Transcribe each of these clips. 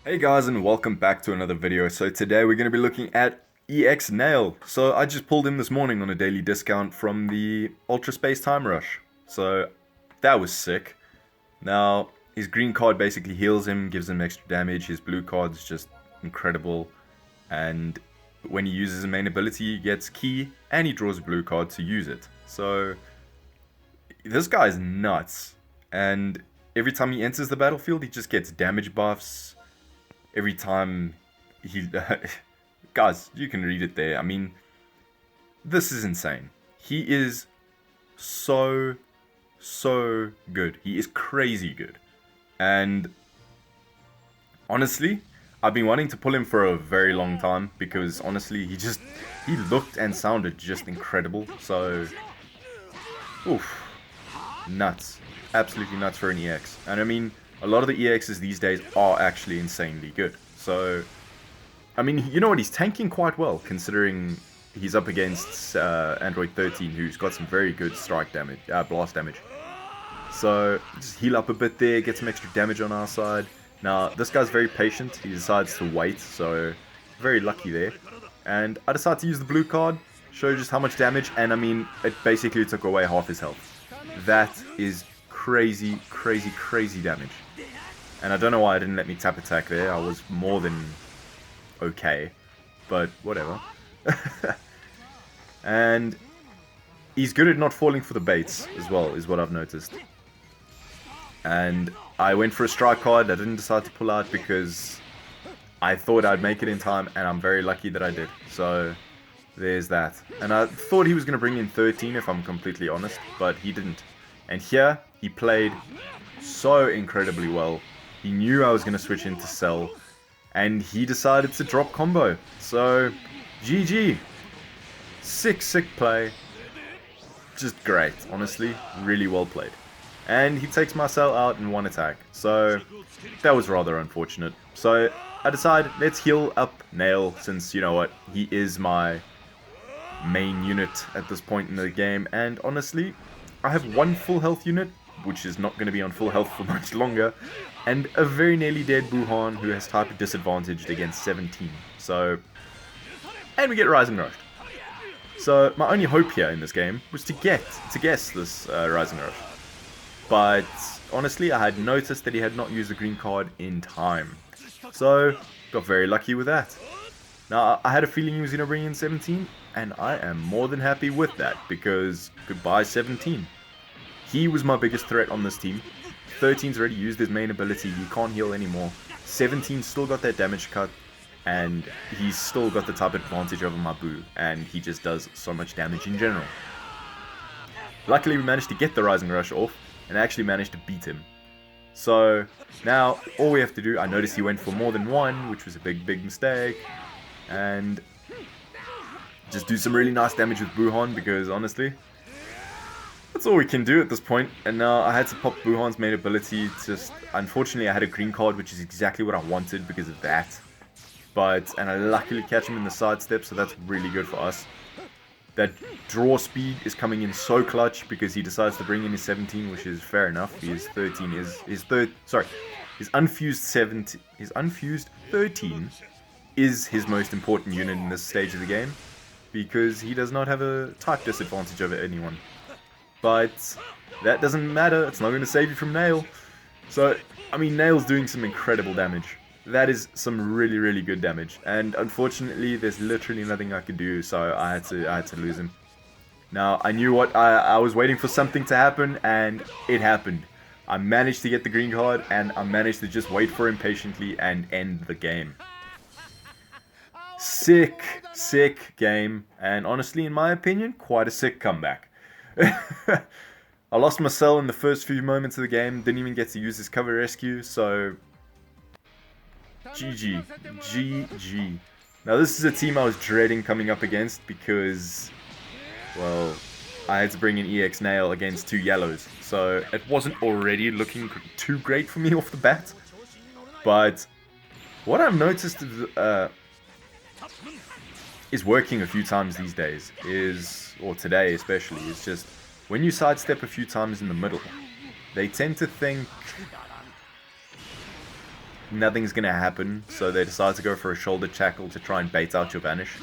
Hey guys, and welcome back to another video. So today we're going to be looking at EX Nail. So I just pulled him this morning on a daily discount from the Ultra Space Time Rush. So that was sick. Now his green card basically heals him, gives him extra damage. His blue card is just incredible. And when he uses his main ability, he gets key and he draws a blue card to use it. So this guy's nuts. And every time he enters the battlefield, he just gets damage buffs every time he guys, you can read it there. I mean, this is insane. He is so good. He is crazy good. And honestly, I've been wanting to pull him for a very long time because honestly, he looked and sounded just incredible. So oof, nuts. Absolutely nuts for an EX. And I mean, a lot of the EXs these days are actually insanely good. So, I mean, you know what? He's tanking quite well, considering he's up against Android 13, who's got some very good strike damage, blast damage. So, just heal up a bit there, get some extra damage on our side. Now, this guy's very patient. He decides to wait, so very lucky there. And I decided to use the blue card, show just how much damage, and I mean, it basically took away half his health. That is crazy damage. And I don't know why I didn't let me tap attack there. I was more than okay, but whatever. And he's good at not falling for the baits as well, is what I've noticed. And I went for a strike card. I didn't decide to pull out because I thought I'd make it in time, and I'm very lucky that I did. So there's that. And I thought he was going to bring in 13 if I'm completely honest, but he didn't. And here, he played so incredibly well. He knew I was going to switch into Cell, and he decided to drop combo. So, GG. Sick play. Just great, honestly. Really well played. And he takes my Cell out in one attack. So, that was rather unfortunate. So, I decided, let's heal up Nail, since, you know what, he is my main unit at this point in the game. And honestly, I have one full health unit, which is not going to be on full health for much longer, and a very nearly dead Buhan who has type disadvantaged against 17. So, and we get Rising Rush. So my only hope here in this game was to guess this Rising Rush. But honestly, I had noticed that he had not used the green card in time. So, got very lucky with that. Now, I had a feeling he was going to bring in 17, and I am more than happy with that, because goodbye 17. He was my biggest threat on this team. 13's already used his main ability, he can't heal anymore. 17 still got that damage cut, and he's still got the type advantage over my Boo, and he just does so much damage in general. Luckily we managed to get the Rising Rush off, and actually managed to beat him. So, now, all we have to do, I noticed he went for more than one, which was a big mistake. And just do some really nice damage with Buhan, because honestly, that's all we can do at this point. And now I had to pop Buhan's main ability. Just unfortunately, I had a green card, which is exactly what I wanted because of that. And I luckily catch him in the sidestep, so that's really good for us. That draw speed is coming in so clutch because he decides to bring in his 17, which is fair enough. His 13 is his unfused 13 is his most important unit in this stage of the game, because he does not have a type disadvantage over anyone. But that doesn't matter, it's not going to save you from Nail. So, I mean, Nail's doing some incredible damage. That is some really good damage. And unfortunately, there's literally nothing I could do, so I had to lose him. Now, I knew what, I was waiting for something to happen, and it happened. I managed to get the green card, and I managed to just wait for him patiently and end the game. Sick game, and honestly, in my opinion, quite a sick comeback. I lost my Cell in the first few moments of the game, didn't even get to use his cover rescue, so GG. Now this is a team I was dreading coming up against because, well, I had to bring in EX Nail against two yellows, so it wasn't already looking too great for me off the bat. But what I've noticed is working a few times these days or today especially, is just when you sidestep a few times in the middle, they tend to think nothing's going to happen, so they decide to go for a shoulder tackle to try and bait out your vanish.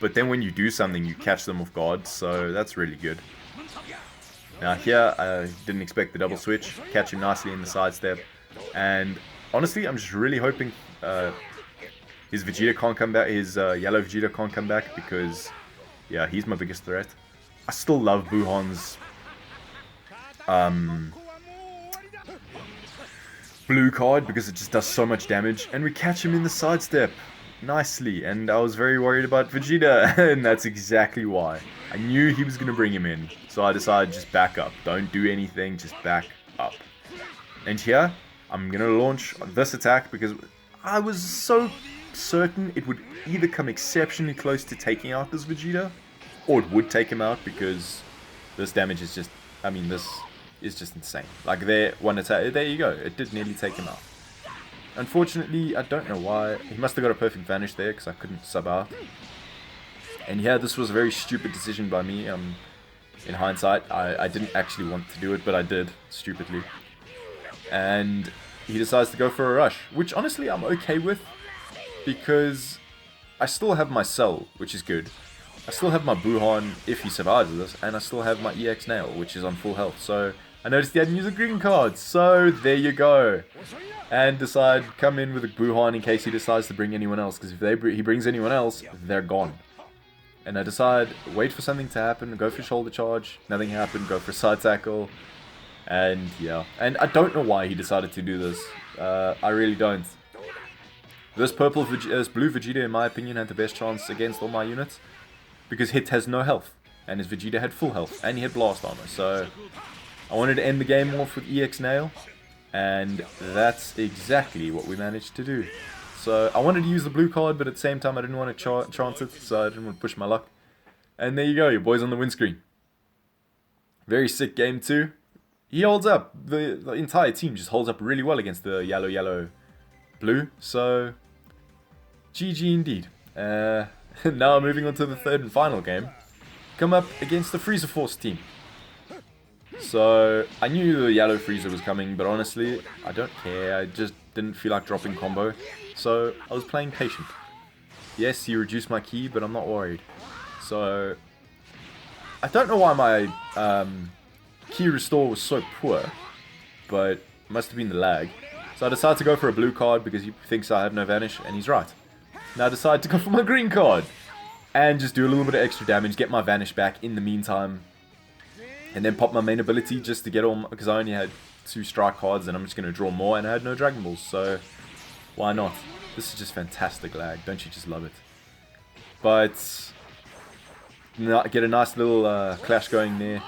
But then when you do something, you catch them off guard, so that's really good. Now here, I didn't expect the double switch, catch him nicely in the sidestep, and honestly, I'm just really hoping his Vegeta can't come back, his yellow Vegeta can't come back, because, yeah, he's my biggest threat. I still love Buhan's blue card, because it just does so much damage, and we catch him in the sidestep nicely, and I was very worried about Vegeta, and that's exactly why. I knew he was going to bring him in, so I decided just back up. Don't do anything, just back up. And here, I'm going to launch this attack, because I was so certain it would either come exceptionally close to taking out this Vegeta, or it would take him out, because this damage is just, I mean, this is just insane. Like, there, one attack, there you go, it did nearly take him out. Unfortunately, I don't know why, he must have got a perfect vanish there, because I couldn't sub out. And yeah, this was a very stupid decision by me, in hindsight. I didn't actually want to do it, but I did, stupidly. And he decides to go for a rush, which honestly I'm okay with, because I still have my Cell, which is good. I still have my Buhan if he survives this, and I still have my EX Nail, which is on full health. So I noticed he hadn't used a green card, so there you go. And decide come in with a Buhan in case he decides to bring anyone else, because if he brings anyone else, they're gone. And I decide, wait for something to happen, go for shoulder charge, nothing happened, go for side tackle, and yeah. And I don't know why he decided to do this, I really don't. This blue Vegeta, in my opinion, had the best chance against all my units, because Hit has no health, and his Vegeta had full health, and he had blast armor, so I wanted to end the game off with EX Nail, and that's exactly what we managed to do. So I wanted to use the blue card, but at the same time I didn't want to chance it, so I didn't want to push my luck. And there you go, your boy's on the windscreen. Very sick game too. He holds up, the entire team just holds up really well against the yellow, blue, so GG indeed. Now moving on to the third and final game. Come up against the Frieza Force team. So I knew the yellow Frieza was coming, but honestly, I don't care. I just didn't feel like dropping combo, so I was playing patient. Yes, he reduced my ki, but I'm not worried. So I don't know why my ki restore was so poor, but it must have been the lag. So I decided to go for a blue card because he thinks I have no vanish, and he's right. Now I decide to go for my green card and just do a little bit of extra damage, get my vanish back in the meantime, and then pop my main ability just to get all, because I only had 2 strike cards and I'm just going to draw more, and I had no Dragon Balls, so why not? This is just fantastic lag, don't you just love it? But get a nice little clash going there.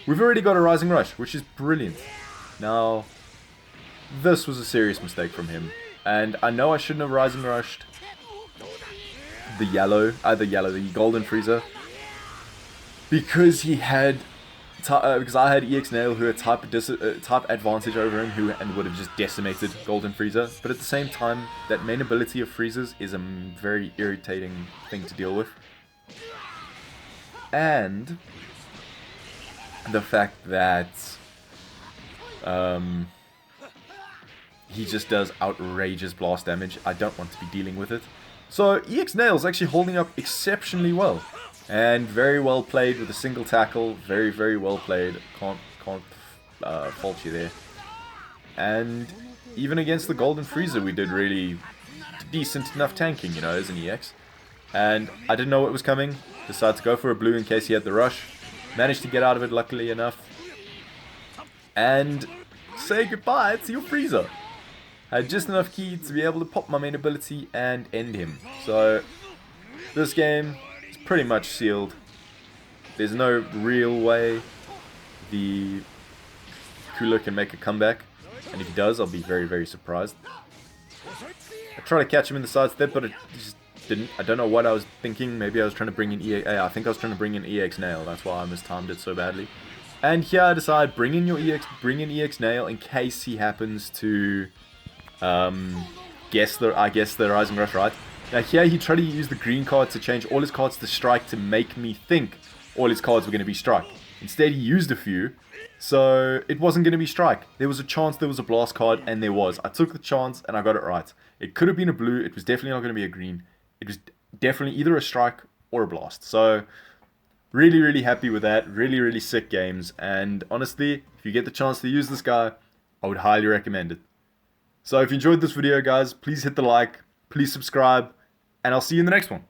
We've already got a Rising Rush, which is brilliant. Now, this was a serious mistake from him, and I know I shouldn't have Rising Rushed the Golden Frieza, because he had because I had EX Nail, who had type advantage over him, and would have just decimated Golden Frieza. But at the same time, that main ability of Frieza's is a very irritating thing to deal with. And the fact that he just does outrageous blast damage, I don't want to be dealing with it. So EX Nail is actually holding up exceptionally well. And very well played with a single tackle. Very, very well played. Can't fault you there. And even against the Golden Frieza, we did really decent enough tanking, you know, as an EX. And I didn't know what was coming. Decided to go for a blue in case he had the rush. Managed to get out of it, luckily enough. And say goodbye to your Frieza. Had just enough ki to be able to pop my main ability and end him. So this game is pretty much sealed. There's no real way the Cooler can make a comeback. And if he does, I'll be very, very surprised. I tried to catch him in the sidestep, but it just didn't. I don't know what I was thinking. Maybe I was trying to bring in I think I was trying to bring in EX Nail. That's why I mistimed it so badly. And here I decide, bring in EX Nail in case he happens to guess the Rising Rush, right? Now here he tried to use the green card to change all his cards to strike to make me think all his cards were going to be strike. Instead, he used a few, so it wasn't going to be strike. There was a chance there was a blast card, and there was. I took the chance, and I got it right. It could have been a blue. It was definitely not going to be a green. It was definitely either a strike or a blast. So, really, really happy with that. Really, really sick games. And honestly, if you get the chance to use this guy, I would highly recommend it. So if you enjoyed this video, guys, please hit the like, please subscribe, and I'll see you in the next one.